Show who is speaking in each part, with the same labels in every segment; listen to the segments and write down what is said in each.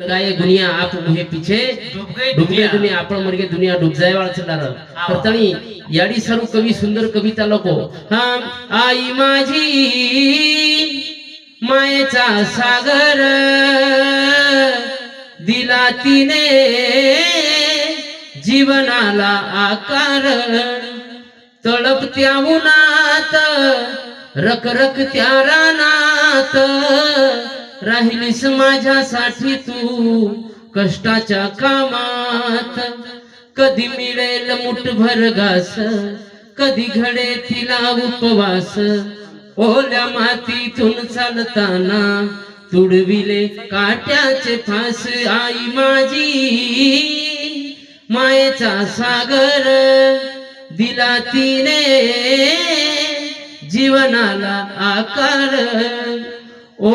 Speaker 1: गाये दुनिया आप मुहे पीछे डूब गई दुनिया आपण मर गए दुनिया डूब जाए वाला चला रहा करतणी याडी सरू कवी सुंदर कविता लोको हम आई माझी मायेचा सागर दिला तिने जीवनाला आकार तळपत्या उन्हात रखरखत्या रानात राहिलीस माझ्यासाठी तू कष्टाच्या कामात कधी मिळेल मुठभर घास कधी घडे तिला उपवास ओल्या मातीतून चालताना तुडविले काट्याचे फास आई माझी मायेचा सागर दिला तिने जीवनाला आकार ओ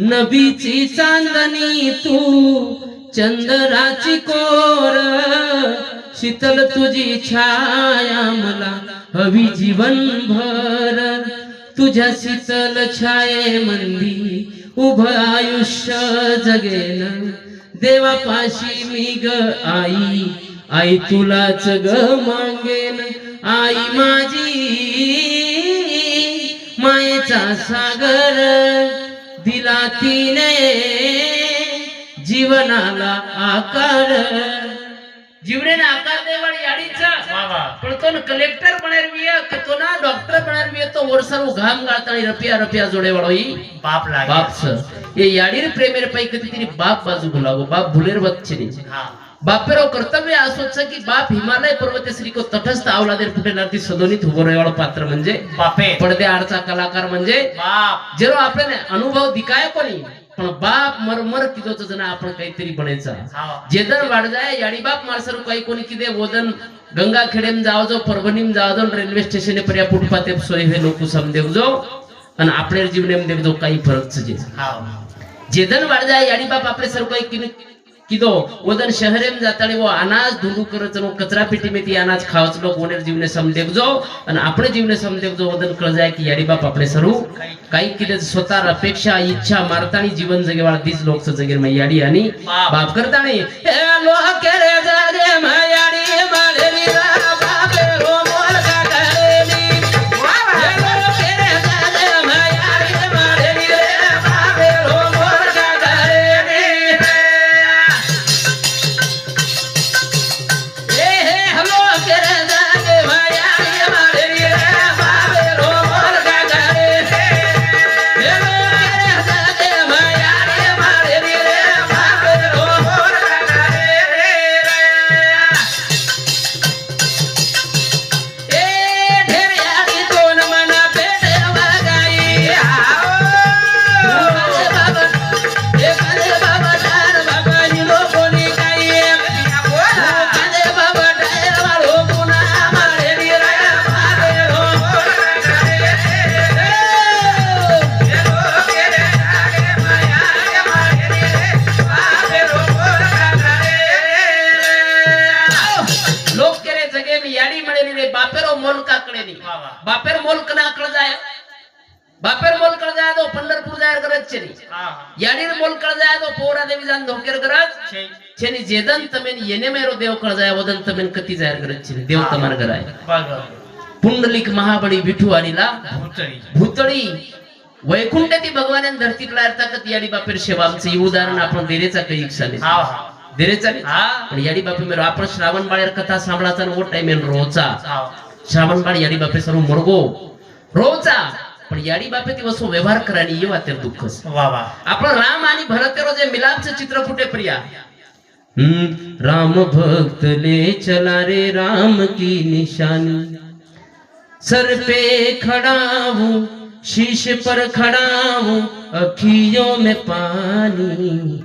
Speaker 1: नबीची चांदणी तू चंद्राची कोर शीतल तुझी छाया मला हवी जीवनभर तुझ्या शीतल छाये मंदी उभं आयुष्य जगेन देवापाशी मी ग आई आई तुलाच ग मागेन आई माझी मायेचा सागर दिला तिने जीवनाला आकार जीवनाला आकार देवाळ याडीचा पण तो कलेक्टर बनारविया के तो ना डॉक्टर बनारविया तो वर्षारू घाम गाळतानी रपिया रपिया जोडे वाळोई बाप लागे बाप सर ये याडीर प्रेमेर पै कधी तिनी बाप बाजू भुलागो बाप भुलेर वच्चेनी बापेरो कर्तव्य असोच की बाप हिमालय पर्वत श्री को तटस्थ आवलादेर फुटे नाती सदोनीत उभो रहेवाळो पात्र म्हणजे बापे पडदे आडचा कलाकार म्हणजे बाप जेरो आपल्याने अनुभव दिकाय कोणी पण बाप मरमर किदोच जण आपण काहीतरी बनायचा जेदन वाढ जाय याडी बाप मारसरू काही कोणी किदे वदन गंगा खेडेम जाव जो परभणीम जाव जो रेल्वे स्टेशन पर्या फुटपाते सोय हे लोक समदेव जो आणि आपल्या जीवनेम देव जो काही फरक जे जेदन वाढ जाय याडी बाप आपले सर्व काही किदो वदन शहरेम जाताने वो अनाज धुंडू करत नो कचरा पेटी में ती अनाज खावच लोक ओनेर जीवने समदेव जो आणि आपले जीवने समदेव जो वदन कळ जाय की याडी बाप आपले सर्व काही किदे स्वतः अपेक्षा इच्छा मारतानी जीवन जगेवाळ तीच लोकच जगेर मै याडी आणि बाप करतानी हे लोक रे जगे मै याडी माळेली रा बापे रो मोल का करेली हे लोक रे जगे मै याडी माळेली रे बापे रो मोल का करेली बापेर मोल कना कळ जाय बापेर मोल कळ जाय तो पंढरपूर जायर करत छेनी याडीर मोल कळ जाय तो पोरा देवी जान धोकेर करत छेनी जेदन तमेन येने मेरो देव कळ जाय वदन तमेन कती जायर करत छेनी देव तमार कराय पुंडलिक महाबळी विठू आणीला भूतळी वैकुंठती भगवान धरती लायरता कती याडी बापेर सेवा आमचे उदाहरण आपण देरेचा काही इच्छाने देरेचा पण याडी बापे मेरो आपण श्रावण बाळेर कथा सांभाळाचा वो टाइम रोचा श्रावण बाळ याडी बापे सर्व मरगो रोचा पण याडी बापे ती वसो व्यवहार करानी ये वातेर दुःखस आपण राम आणि भरतेरो जे मिलापचं चित्र फुटे प्रिया राम भक्त ले चला रे राम की निशानी सर पे खड़ा हूँ शीश पर खड़ा हूँ अखियों में पानी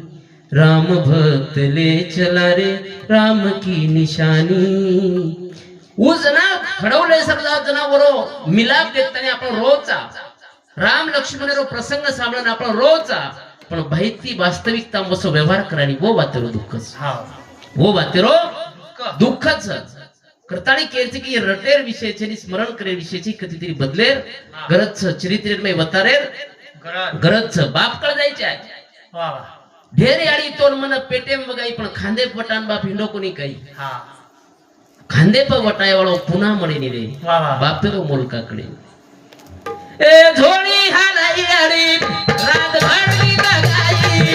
Speaker 1: राम भक्त ले चला रे राम की निशानी उजना घडवले समजा जनावरो मिलाप देताना आपण रोजचा राम लक्ष्मण रो प्रसंग सांभाळून आपण रोजचा पण भैती वास्तविकता मसो व्यवहार करानी वो बातेरो दुःखच वो बातेरो दुःखच કરતાણી કે છે કે રટેર વિશે છે ની સ્મરણ કરે વિશે છે કતિતરી બદલેર ગરજ છે ચરિત્રમય વતારેર ગરજ છે બાપ કળ જાય છે
Speaker 2: વાહ વાહ
Speaker 1: ઢેર યાડી તોર મને પેટેમ વગાઈ પણ ખાંદે પટાન બાપ હિંડો કોની કઈ
Speaker 2: હા
Speaker 1: ખાંદે પર વટાય વાળો પુના મળી ની રે
Speaker 2: વાહ વાહ
Speaker 1: બાપે તો મોલ કાકડી એ ધોળી હાલાઈ યાડી રાત ભરની લગાઈ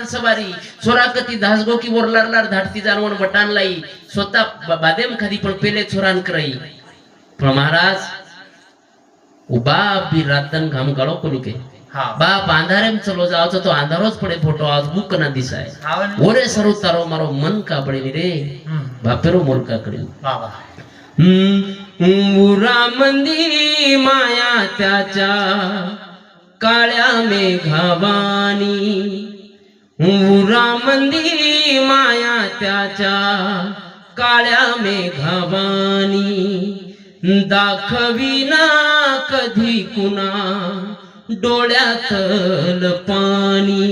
Speaker 1: सवारी छोराकती धासगो की वर लारलार धाडती जानवण वटान लाई स्वतः बादेम खादी पण पेले छोरान करई पण महाराज उबा बी रातन घाम गाळो कोणी के
Speaker 2: हा
Speaker 1: बाप अंधारेम चलो जाओ तो अंधारोच पडे फोटो आज बुक ना दिसाय
Speaker 2: हावन
Speaker 1: ओरे सरू तारो मारो मन का पडे रे बापेरो मोल का करी
Speaker 2: वाह वाह
Speaker 1: उरा मंदी माया त्याच्या काळ्या मेघावानी उरामंदी माया त्याच्या काळ्या मेघावानी दाखविना कधी कुणा डोळ्यातल पाणी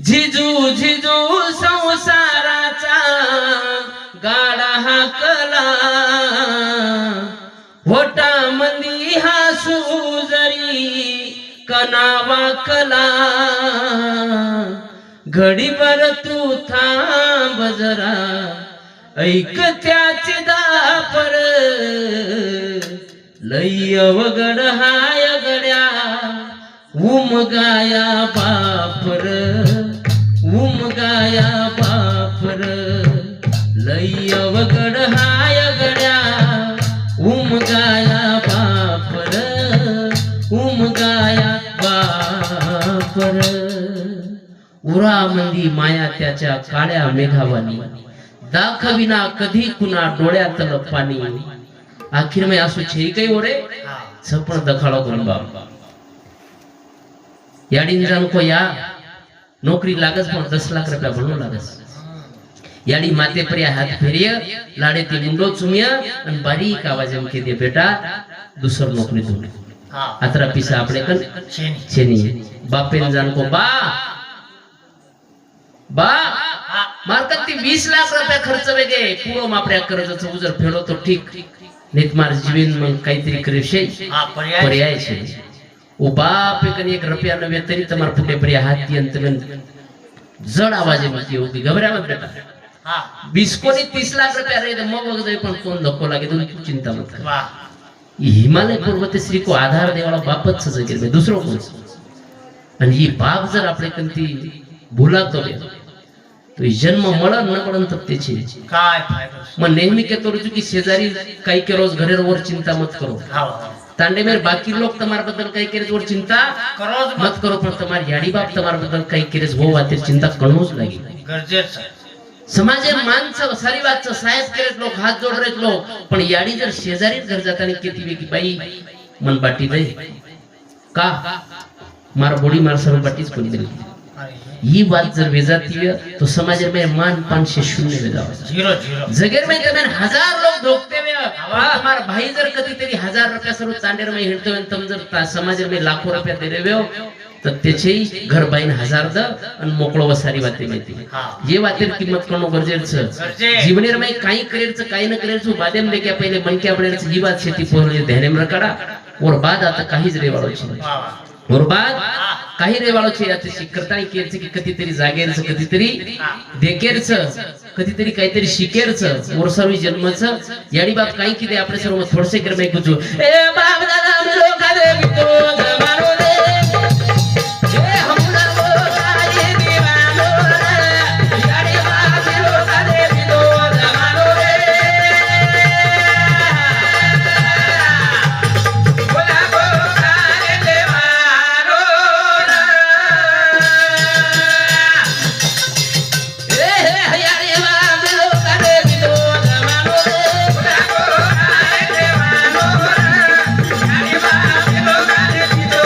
Speaker 1: झिजू झिजू संसाराचा गाडा हाकला होटामंदी हासू जरी कनावा कला घडीभर तू थांब जरा ऐक त्याची दापर लय अवघड हाय गड्या उमगाया बापर लय अवघड हाय गड्या उमगाया बापर उरा मंदी माया त्याच्या काळ्या मेघावानी दाखविना कधी कुणा डोळ्यातल पाणी आखिर में आसू छे कई ओरे सपन दखाड़ो कोन बाप याडीन जान को या नौकरी लागस पण 10 लाख रुपया भरणो लागस याडी माते पर्या हाथ फेरिय लाडे ती मुंडो चुमिया अन बारीक आवाजेम के दे बेटा दुसर नौकरी दो आतरा पिसा आपले कन छेनी बापेन जान को बा मारतात ती 20 लाख रुपया खर्च वेगे पुरो मापऱ्या कर्जाचं उजर फेडो तो ठीक नीतमार जीवन मग काहीतरी करेशे पर्याय छे ओ बाप कन 1 रुपया न वेतरी तमार फुटे पर्या हाथ यंत्रन जड आवाजे मती होती घबऱ्या मत बेटा 20 कोनी 30 लाख रुपया रे मग वग जाई पण कोण धक्को लागे तू चिंता मत कर वाह हिमालय पर्वत श्री को आधार देवाला बापच सजगेल में दुसरो कोण आणि ही बाप जर आपले कंती भुलातो रे तो जन्म मळन न पडन तर त्याची
Speaker 2: काय फायदा
Speaker 1: मग नेहमी के तोरजू की शेजारी काही के रोज घरेर वर चिंता मत करो तांडे मेर बाकी लोग तुम्हारे बद्दल काही केरेज वर चिंता मत करो पण तुम्हारी याडी बाप तुम्हारे बद्दल काही केरेज हो वाते चिंता करणोच लागी
Speaker 2: गरजेचं
Speaker 1: समाजे माणसं सारी वाटचं साहेब केलेत लोक हात जोडलेत लोक पण याडी जर शेजारी घर जाताना केती वे की बाई मन बाटी दे का मार बोडी मार सर्व बाटीच कोणी दिली ही बात जर वेजातीय तो समाज में मान 500 शून्य वेजावा
Speaker 2: 0
Speaker 1: जगेर में तमेन 1000 लोग धोकते वे हमार भाई जर कधी तरी 1000 रुपया सर्व तांडेर में हिंडतो वे तम जर समाज में लाखों रुपया दे रे तर त्याचे घर बाईन 1000 द आणि मोकळो वसारी वाते माहिती ये वातेर किंमत करणं गरजेचं जीवनेर में काही करेरचं काही न करेरचं बादेम लेके पहिले मन के आपल्याच ही बात शेती पोहले ध्यानेम रकाडा और बाद आता काहीच रेवाळो छे और बाद काही रेवाळो छे याचे शिकरतानी केरचे की कधीतरी जागेरचं कधीतरी देकेरचं कधीतरी काहीतरी शिकेरचं और सर्व जन्मचं याडी बाप काही की दे आपले सर्व थोडसे करमे कुजो ए बाप दादा हम लोग दे बितो जमानो दे ए हम लोग आए दीवानो याडी बाप लोग दे बितो जमानो दे बोला बोला देवानो याडी बाप लोग दे बितो जमानो दे बोला बोला देवानो याडी बाप लोग दे बितो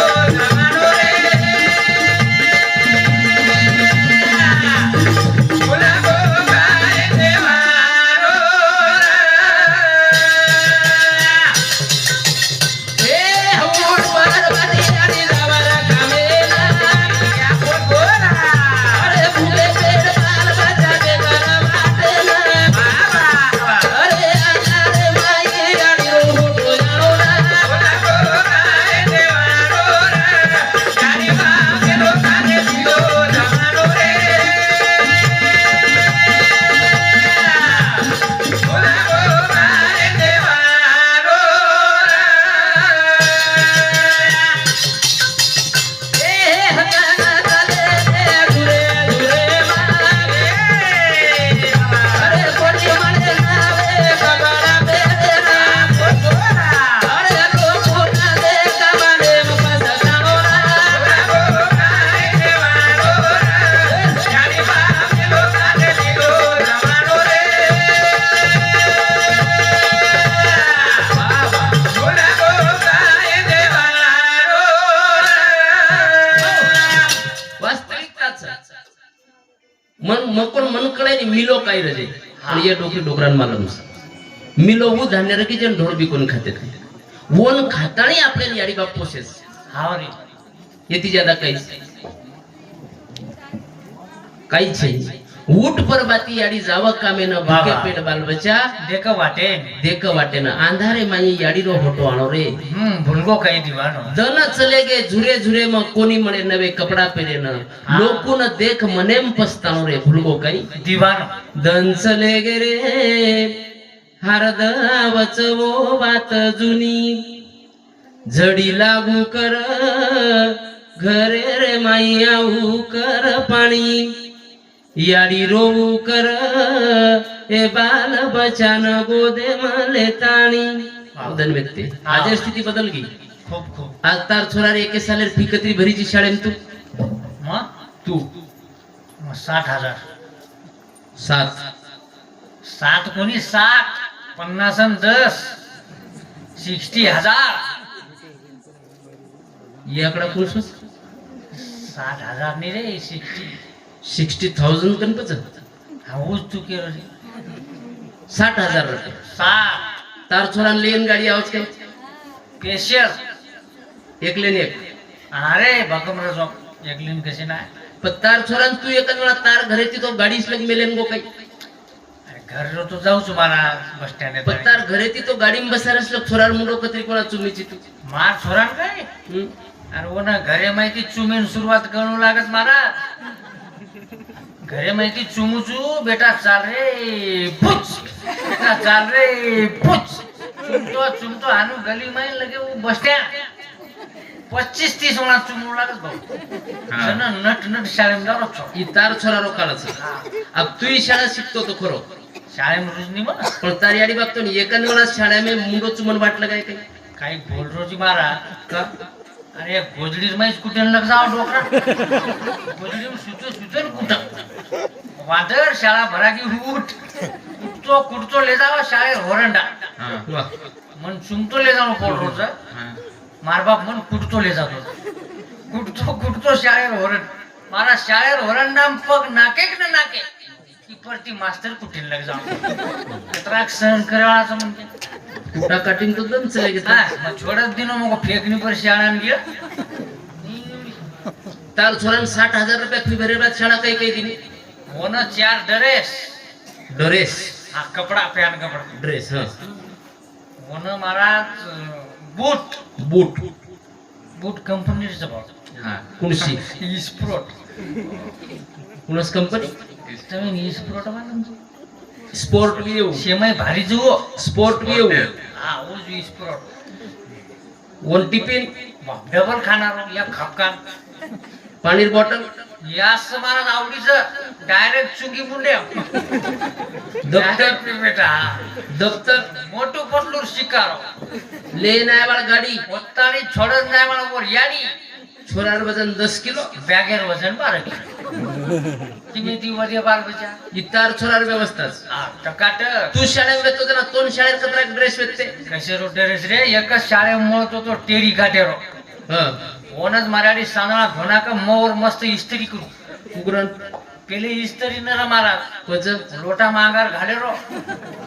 Speaker 1: મકોણ મન કળાય ને મિલો કાઈ રજે પણ એ ડોકરી ડોકરાન માલમ મિલો હું ધાન્ય રખી છે ઢોળ બી કોણ ખાતે થાય વોન ખાતાણી આપણે યારી બાપ પોસે
Speaker 2: હાવરી
Speaker 1: એથી જ્યાદા કઈ છે ऊट पर बाती याडी जावा कामे न भूखे पेट बाल बच्चा
Speaker 2: देख
Speaker 1: वाटे न अंधारे माई याडी रो फोटो आणो रे
Speaker 2: भूलगो कई दीवानो
Speaker 1: दन चले गे झुरे झुरे में कोनी मळे नवे कपड़ा पहरे न लोको न देख मनेम पछताणो रे भूलगो कई
Speaker 2: दीवानो
Speaker 1: दन चले गे रे हरदा वचवो बात जुनी जडी लागू कर घरे रे माई आऊ कर पाणी यारी रोऊ कर ए बाल बचान गोदे माले ताणी उदन व्यक्ती आज स्थिती बदल गई
Speaker 2: खूप खूप
Speaker 1: आज तार छोरारे एके सालेर फी कतरी भरीची शाळेम तू
Speaker 2: तू 60,000 7 कोणी 60 50 आणि 10 60,000
Speaker 1: ये आकडा कोण
Speaker 2: 60,000 नाही रे
Speaker 1: 60,000 कनपच
Speaker 2: हाऊस तू केलो रे
Speaker 1: 60,000 रुपये
Speaker 2: 60
Speaker 1: तार छोरान लेन गाडी आवाज काय
Speaker 2: पेशर
Speaker 1: एक लेन एक
Speaker 2: अरे बकमरा जो एकलीन कशी नाही
Speaker 1: पण तार छोरान तू एक वेळा तार घरे ती तो गाडीच लग मेलेन गो काही
Speaker 2: घर रो तो जाऊच मारा बस स्टँड
Speaker 1: पण तार घरे ती तो गाडी में बसारस लग छोरार मुंडो कतरी कोणा चुमीची तू
Speaker 2: मार छोरान काय अरे वो ना घरे माहिती चुमीन सुरुवात करू लागत मारा घरे माहिती चुमुचू बेटा चाल रे पुच बेटा चाल रे पुच चुमतो हानू गली में लगे वो बस स्टँड 25-30 होणार चुमू लागत भाऊ नट नट शाळेत जाऊ छो
Speaker 1: ई तार छोरारो काळच अब तू ही शाळा शिकतो तो खरो
Speaker 2: शाळेत रुजनी मग
Speaker 1: पण तार याडी बापतो नि एकान वेळा शाळा में मुंडो चुमन वाटलं काय काही
Speaker 2: काही बोल रोजी मारा का अरे गोजडीर में स्कूटर लग जाओ डोकरा गोजडीर में सुचन कुठं वादळ शाळा भरा की उठ कुठतो ले जावा शाळेत होरंडा मन चुमतो ले जाओ पोट रोज मार बाप मन कुठतो ले जातो कुठतो शाळेत होरंड मारा शाळेत होरंडा पग नाके न नाके की परती मास्टर कुठे लग जाओ त्राक सहन करायचं म्हणते
Speaker 1: कुठा कटिंग तो दम चले गेला
Speaker 2: मग छोडत दिनो मग फेकनी पर शाळान गेला
Speaker 1: तार छोरान 60,000 रुपये फी भरेला शाळा काही काही दिली
Speaker 2: हो ना 4 ड्रेस हा कपडा पॅन कपडा
Speaker 1: ड्रेस हा
Speaker 2: हो ना महाराज बूट कंपनीचं भाव
Speaker 1: हा कुणशी
Speaker 2: इस्प्रोट
Speaker 1: कुणस कंपनी
Speaker 2: तुम्ही इस्प्रोट मानून
Speaker 1: स्पोर्ट भी येऊ
Speaker 2: शेमय भारी जुओ
Speaker 1: स्पोर्ट भी येऊ
Speaker 2: हा उज इस्प्रोट
Speaker 1: वन टिफिन
Speaker 2: डबल खाणार या खापकान
Speaker 1: पाणी बॉटल
Speaker 2: यास महाराज आवडीचं डायरेक्ट चुंगी मुंड्या
Speaker 1: दफ्तर
Speaker 2: बेटा
Speaker 1: दफ्तर
Speaker 2: मोठू पटलूर शिकारो
Speaker 1: लेन आहे वाला गाडी
Speaker 2: पोतानी छोडत नाही मला वर याडी
Speaker 1: छोरार वजन 10 किलो
Speaker 2: बॅगेर वजन 12 किलो किती ती मध्ये बाल बचा
Speaker 1: इतार छोरार व्यवस्थाच
Speaker 2: टकाटक
Speaker 1: तू शाळेत येतो ना तोन शाळेत कतरा ड्रेस वेते
Speaker 2: कसे रो ड्रेस रे एकच शाळेत तो टेरी काटेरो
Speaker 1: हां
Speaker 2: ओनच मराठी सांगणा घोना का मोर मस्त इस्त्री करू
Speaker 1: उगरण
Speaker 2: पहिले इस्त्री न रमारा
Speaker 1: कोच
Speaker 2: लोटा मांगार घाले रो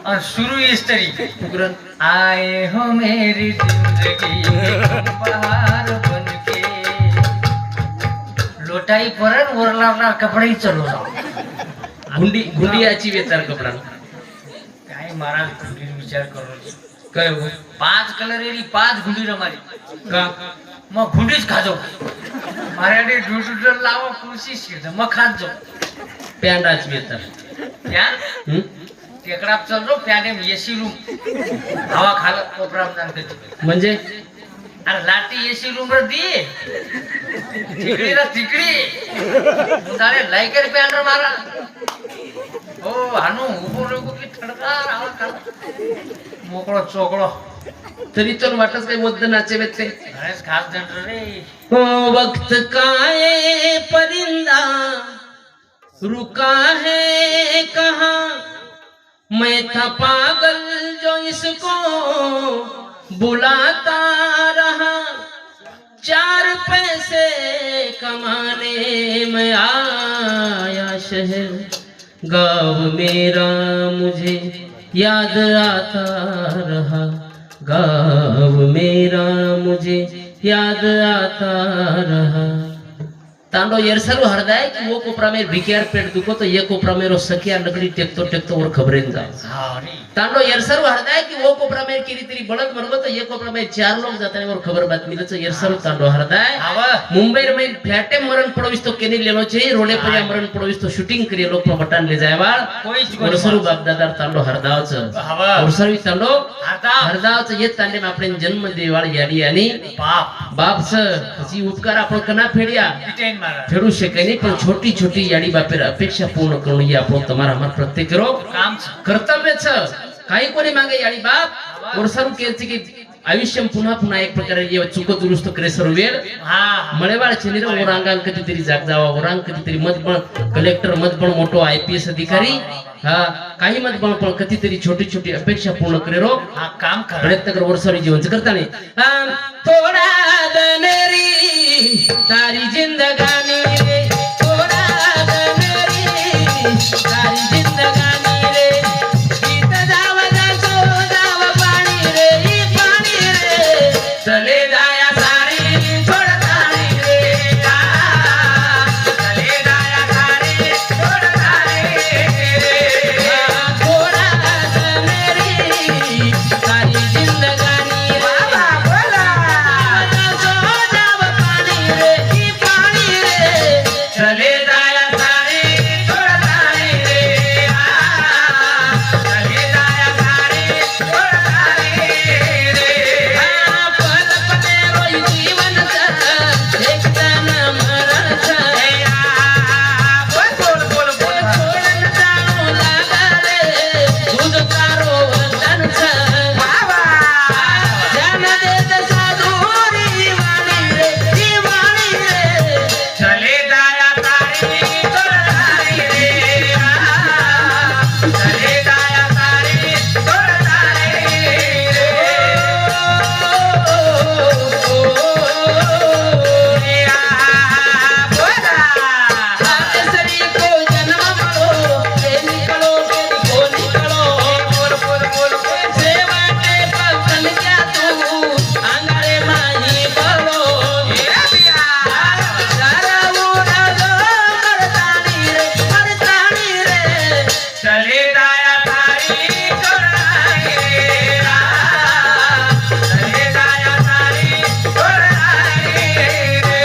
Speaker 2: और शुरू इस्त्री
Speaker 1: उगरण
Speaker 2: आए हो मेरी जिंदगी बहार बनके लोटाई परत वरला कपडे चलो जाओ
Speaker 1: गुंडी याची वेतार कपडा
Speaker 2: काय महाराज गुंडी विचार करो
Speaker 1: काय हो
Speaker 2: 5 कलर एरी 5 गुंडी रमारी
Speaker 1: का
Speaker 2: मग गुंडीच खाजो मराठी ड्यूटर लावा खुशी शिरत मग खात जाऊ
Speaker 1: पॅन्डाच वेतार
Speaker 2: या टेकडाप चल रो प्याने एसी रूम हवा खाला कोपराप जाणते
Speaker 1: म्हणजे
Speaker 2: अरे लाटी एसी रूम रे दी तिकडी मुदाळे लायकर पॅन्डर मारा हो हानू उभो रे की थडकार हवा खाला मोकळो चोकळो
Speaker 1: तरी तो वाटच काही मुद्द नाचे वेते
Speaker 2: गणेश खास जण रे
Speaker 1: हो वक्त का ये परिंदा रुका है कहाँ मैं था पागल जो इसको बुलाता रहा 4 पैसे कमाने में आया शहर गाँव मेरा मुझे याद आता रहा, गाँव मेरा मुझे याद आता रहा। तांडो येरसरु हरदाय कि वो कोपरा में भिकियार पेट दुखो तो ये कोपरा में रो सकिया लकड़ी टेकतो टेकतो और खबरें जा। तांडो येरसरु हरदाय कि वो कोपरा में किरी तेरी बळद मरगो तो ये कोपरा में 4 लोग जाते हैं और खबर बात मिले तो येरसरु तांडो हरदाय। मुंबई में फ्लॅटे मरण पडोविस तो केनी लेलो छे, रोडे पर मरण पडोविस तो शूटिंग करी लोक बटन ले जायवाळ येरसरु बाप दादा तांडो हरदावच येरसरु तांडो हरदावच ये तांडे में आपण जन्म देवाळ याडी आणि बापच जी उपकार आपण कना फेडिया फेडू शके नहीं, पण छोटी छोटी याडी बापेर अपेक्षा पूर्ण करून ही आपण तुम्हारा हमार प्रत्येक रो काम कर्तव्य छ। काही कोणी मागे याडी बाप वर्षारू केचे की आयुष्य पुन्हा पुन्हा एक प्रकारे ये चुक दुरुस्त करे सर्वेर मळेवाळ छेनी रो ओरांगान कधीतरी जाग जावा, ओरांग कधीतरी मतबळ कलेक्टर मतबळ मोठो आयपीएस अधिकारी काही मतबळ पण कधीतरी छोटी छोटी अपेक्षा पूर्ण करे रो काम प्रयत्न कर वर्षारू जीवन करता नाही। थोडा दनेरी तारी जिंदगानी रे, थोड़ा दनेरी तारी जिंदगानी रे, गीत जाव जासो जाव पाणी रे, ही पाणी रे चले जाया सारी छोड़ तारी रे, चले जाया सारी छोड़ तारी रे, थोड़ा दनेरी तारी जिंदगानी रे, बाबा बोला जासो जाव पाणी रे, ही पाणी रे चले जाया सारी छोड़ तारी रे, चले जाया सारी छोड़ तारी रे, पल पले रोई जीवन छ एक तन मरण छ, बोल बोल बोल छोड़न जानो लागा रे तुझ तारो वतन छ, बाबा जान दे दे साधुरी वाणी रे, दीवानी रे चले जाया तारी छोड़ तारी रे, चले जाया तारी छोड़ तारी रे, बोला सरी को जन्म मळो ते निकलो को निकलो, बोल बोल बोल सेवा के पवन क्या तू आंगळे माही बोलो, ए बिया सारा उड़ा दो मरतानी रे चले जाया तारी छोड़ तारी रे, चले जाया तारी छोड़ तारी रे,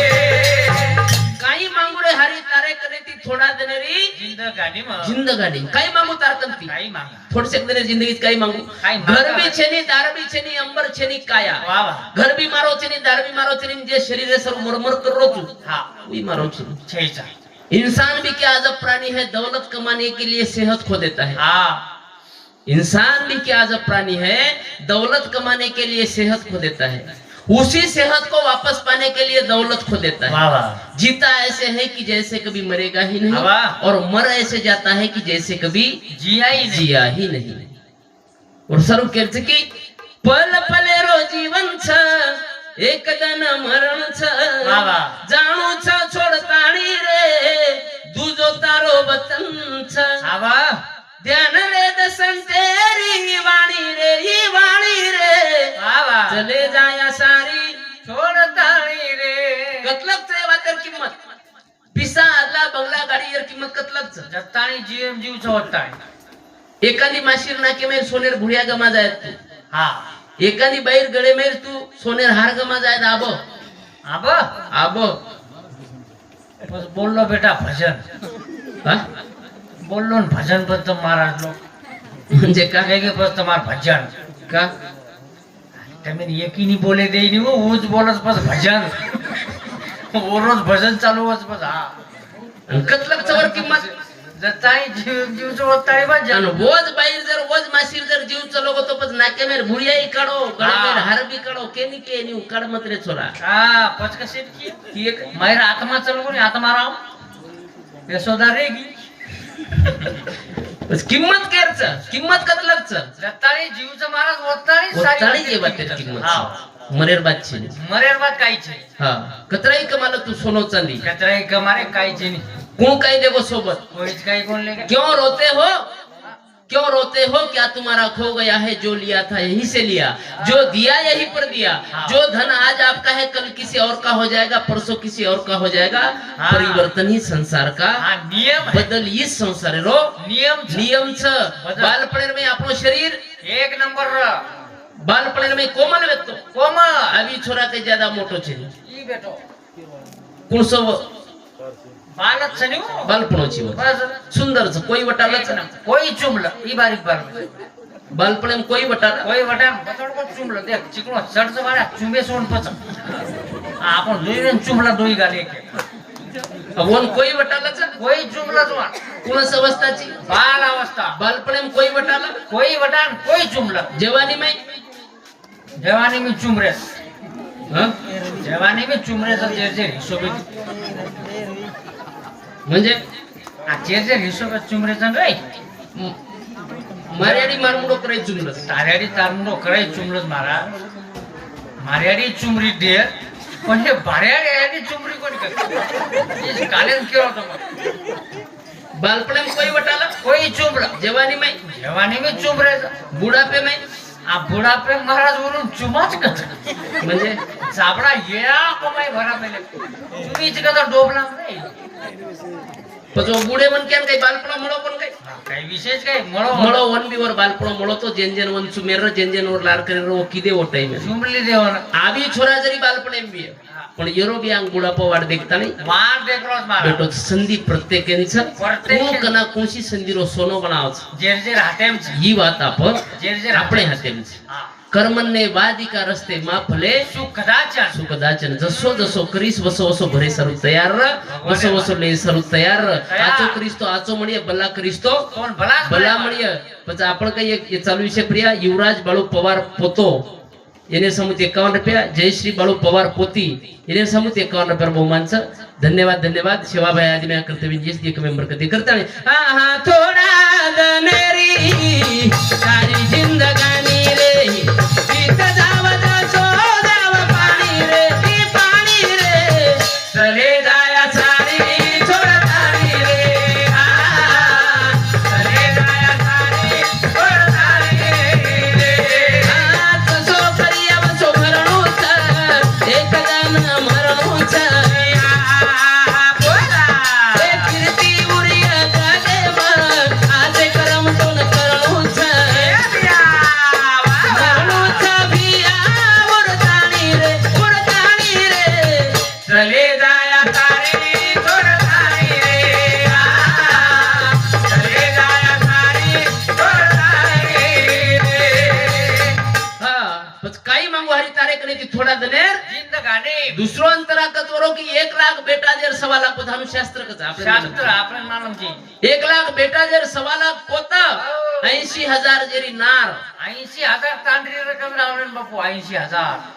Speaker 1: काही मांगू रे हरी तारे कने ती थोडा देणारी जिंदगानी काही मांगू तारकंती
Speaker 2: काही मागा
Speaker 1: थोड़ सकते ने जिंदगी काही मांगू,
Speaker 2: काही मांगा.
Speaker 1: घर भी छेनी दार भी छेनी अंबर छेनी काया,
Speaker 2: वाह वाह
Speaker 1: घर भी मारो छेनी दार भी मारो छेनी जे शरीर सर्व मरमर कर रो तू
Speaker 2: हा
Speaker 1: वही मारो छेनी।
Speaker 2: छेचा
Speaker 1: इंसान भी क्या अजब प्राणी है, दौलत कमाने के लिए सेहत खो देता है।
Speaker 2: हा
Speaker 1: इंसान भी क्या अजब प्राणी है, दौलत कमाने के लिए सेहत खो देता है, उसी सेहत को वापस पाने के लिए दौलत खो देता है।
Speaker 2: वाह वाह
Speaker 1: जीता ऐसे है कि जैसे कभी मरेगा ही नहीं,
Speaker 2: वाह।
Speaker 1: और मर ऐसे जाता है कि जैसे कभी
Speaker 2: जिया ही नहीं
Speaker 1: जिया ही नहीं। और सर्व कहते कि पल पले रो जीवन छ एक दिन मरण छ,
Speaker 2: वाह वाह
Speaker 1: जाणू छ छोड़ताणी रे दूजो तारो वतन छ,
Speaker 2: हा वाह
Speaker 1: ध्यान रे दसन तेरी वाणी रे, ही वाणी रे
Speaker 2: वाह वाह
Speaker 1: चले जाया सारी
Speaker 2: छोड़ तारी रे,
Speaker 1: कतलक चे वातर किंमत पिसा आदला बंगला गाडी यर किंमत कतलक छ,
Speaker 2: जत्तानी जीव चवताय
Speaker 1: एखादी माशीर नाके मेर सोनेर भुडिया गमा जायत तू,
Speaker 2: हा
Speaker 1: एखादी बाहेर गळे मेर तू सोनेर हार गमा जायत आबो
Speaker 2: अब
Speaker 1: आबो
Speaker 2: बस बोललो बेटा भजन
Speaker 1: हा
Speaker 2: बोललो न भजन पण तो महाराज लोग
Speaker 1: म्हणजे का
Speaker 2: कहेंगे बस तुम्हार भजन
Speaker 1: का
Speaker 2: તમે એકી ની બોલે દે ની હું જ બોલસ બસ ભજન वो रोज भजन चालू होत बस हा
Speaker 1: आणि कतलक चवर किंमत
Speaker 2: जताई जीव जो होताय भजन
Speaker 1: आणि वोज बाहेर जर वोज माशीर जर जीव चलो तो पच नाके मेर भुडियाई काढो गळे मेर हार भी काढो केनी के नी काढ मत रे छोरा
Speaker 2: हा पच कसे की एक मायर आत्मा चलो नी आत्मा राव यशोदा रेगी
Speaker 1: बस किंमत केरच किंमत कतलकच
Speaker 2: जताई जीवचं महाराज होताय
Speaker 1: सारी ये बात किंमत
Speaker 2: हा
Speaker 1: मरेर बात छे
Speaker 2: मरेर बात काही छे
Speaker 1: हा कतराई कमाल तू सोनो चांदी
Speaker 2: कतराई कमारे काही छे नी
Speaker 1: कोण काही देखो सोबत
Speaker 2: कोईच काही कोण लेगा
Speaker 1: क्यों रोते हो क्यों रोते हो क्या तुम्हारा खो गया है जो लिया था यहीं से लिया जो दिया यहीं पर दिया जो धन आज आपका है कल किसी और का हो जाएगा परसों किसी और का हो जाएगा परिवर्तन ही संसार का
Speaker 2: हा नियम आहे.
Speaker 1: बदल ही संसार है रो
Speaker 2: नियम
Speaker 1: छ बालपण में आपनो शरीर
Speaker 2: एक नंबर
Speaker 1: बालपण में कोमल व्यक्तो
Speaker 2: कोमल
Speaker 1: अभी छोरा के ज्यादा मोटो छे
Speaker 2: ઈ બેટો
Speaker 1: कुणसो
Speaker 2: બાલક છે ને હું.
Speaker 1: बालपणो छे
Speaker 2: બસ
Speaker 1: सुंदर छ कोई वटाला
Speaker 2: એક
Speaker 1: छ
Speaker 2: નંબર. કોઈ ચુમલ ઈ બારીક બારીક
Speaker 1: बालपण में कोई वटाला
Speaker 2: કોઈ વટાણ બતડકો ચુમલ દેખ ચીકણો સડસ વાળા ચુંબે સોન પછ આપણ જોઈને ચુમલા દોઈ ગાલે કે
Speaker 1: अवन कोई वटाला छ
Speaker 2: કોઈ ચુમલા જોવા
Speaker 1: कुणस अवस्था छी
Speaker 2: બાલ અવસ્થા
Speaker 1: बालपण में कोई वटाला
Speaker 2: કોઈ વટાણ કોઈ ચુમલ
Speaker 1: जवानी में
Speaker 2: જવાની મી ચુમરે
Speaker 1: हाँ?
Speaker 2: જવાની મી ચુમરે તો જે જે હિસાબે
Speaker 1: म्हणजे
Speaker 2: આ જે હિસાબે ચુમરે છે રે
Speaker 1: मार्याडी मारमुडो करे चुमलस
Speaker 2: તારેડી તારમનો કરે ચુમરસ મારા મારેડી ચુમરી દે પણ એ ભારેડી એની ચુમરી કોણ કરે એ કાલે કેવો તમે
Speaker 1: बालपण में कोई वटाला
Speaker 2: કોઈ ચુમરા
Speaker 1: जवानी में
Speaker 2: જવાની મે ચુમરે છે.
Speaker 1: बुढ़ापे में
Speaker 2: આ બુઢાપે મહારાજ વरून ચુમા જ કરતા
Speaker 1: म्हणजे
Speaker 2: સાબડા યા કમાઈ ભરા પેલે ચુમી જ કરતા ડોબલા નહીં
Speaker 1: પછી બુડે મન કેમ કઈ બાલપણો મળો પણ કઈ
Speaker 2: કઈ વિશેષ કઈ મળો
Speaker 1: મળો વન બી વર બાલપણો મળો તો જેન જેન વન સુમેર જેન જેન વર લાડ કરે રો કીદે ઓ ટાઈમે
Speaker 2: ચુમલી દેવાના
Speaker 1: આવી छोरा जरी बालपण एम बी पण येरो बी आंग बुढ़ापो वाड देखता नहीं
Speaker 2: વાર દેખરો જ મારા
Speaker 1: बेटो संधि प्रत्येक छ
Speaker 2: प्रत्येक
Speaker 1: कोण कना कोणशी संधि रो सोनो बनाव छ
Speaker 2: જેર જેર હાથેમ છે
Speaker 1: ही વાત आपण
Speaker 2: જેર જેર
Speaker 1: આપણે હાથેમ છે
Speaker 2: હા
Speaker 1: कर्मन ने वादिका रस्ते मा फले
Speaker 2: શું કદાચન
Speaker 1: सुखदाचन जसो जसो करीस वसो वसो भरे सरू तयार र वसो वसो ले सरू तयार र आचो करीस तो आचो मळीए बल्ला करीस तो
Speaker 2: કોણ ભલા જ
Speaker 1: बल्ला मळीए પછી आपण કહીએ કે ચાલુ વિશે પ્રિયા યુવરાજ બાળુ પવાર પોતો એને સમૂહ 51 રૂપિયા જયશ્રી બાળુ પવાર પોતી એને સમૂહ 51 રૂપિયા બહુમાન છે ધન્યવાદ સેવાભાઈ આદि मैं कर्तव्य जिस एक मेंबर कते करता नहीं आहा थोड़ा द मेरी सारी जिंदगानी रे बीत जावत सो जाव पानी रे चले जाया सारी छोड़ तारी रे चले जाया सारी छोड़ तारी रे सो करिया सो भरणू छ एक जन मरणू छ बोला ए कीर्ति उरिया कागे मन आज करम तो न करणू छ मरणू छ भिया उड़तानी रे चले जाया तारी छोड़ तारी रे चले जाया तारी छोड़ तारी रे हां बस काही मांगू हरी तारे कने ती थोडा दनेर
Speaker 2: जिंदगानी
Speaker 1: दुसरो अंतरा कतोरो की 1 लाख बेटा जेर 1.5 लाख पोतानु शास्त्र कच आपले
Speaker 2: શાસ્ત્ર આપણે માલમ જી
Speaker 1: 1 लाख बेटा जेर 1.5 लाख पोता 80,000 जेरी नार
Speaker 2: 80,000 તાંડરી રકમ લાવને બાપુ 80,000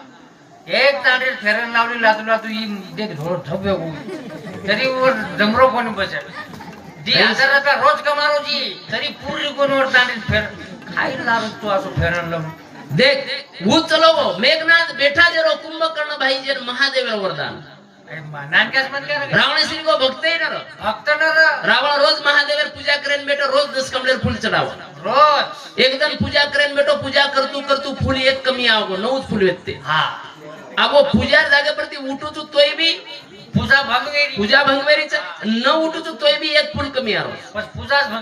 Speaker 2: એક તાંડરી ફેરન લાવલી લાતુ ઈ દેખ ધોળ ધબ્યો તરી ઓર જમરો કોની બચે દી 1000 રૂપિયા રોજ કમારો જી તરી પૂરી કોની ઓર તાંડરી ફેર ખાઈ લાવ તો આસો ફેરન લવ
Speaker 1: देख वो चलो वो मेघनाथ बेटा जेरो कुंभकर्ण भाई जेर महादेव वरदान
Speaker 2: એ નાન કેસ મત કરે
Speaker 1: रावणेश्वरी को भक्त है ना
Speaker 2: ભક્ત ન
Speaker 1: रावण रोज महादेव पूजा करेन बेटो रोज 10 कमलेर फूल चढ़ाव
Speaker 2: રોજ
Speaker 1: एक दिन पूजा करेन बेटो पूजा करतू फूल एक कमी आवगो 9 फूल वेते
Speaker 2: હા
Speaker 1: अब वो पूजा जागे परती उठू छु तोय भी
Speaker 2: પૂજા ભંગ ગઈ
Speaker 1: पूजा भंगवेरी न उठू छु तोय भी एक फूल कमी आरो
Speaker 2: બસ પૂજા જ ભંગ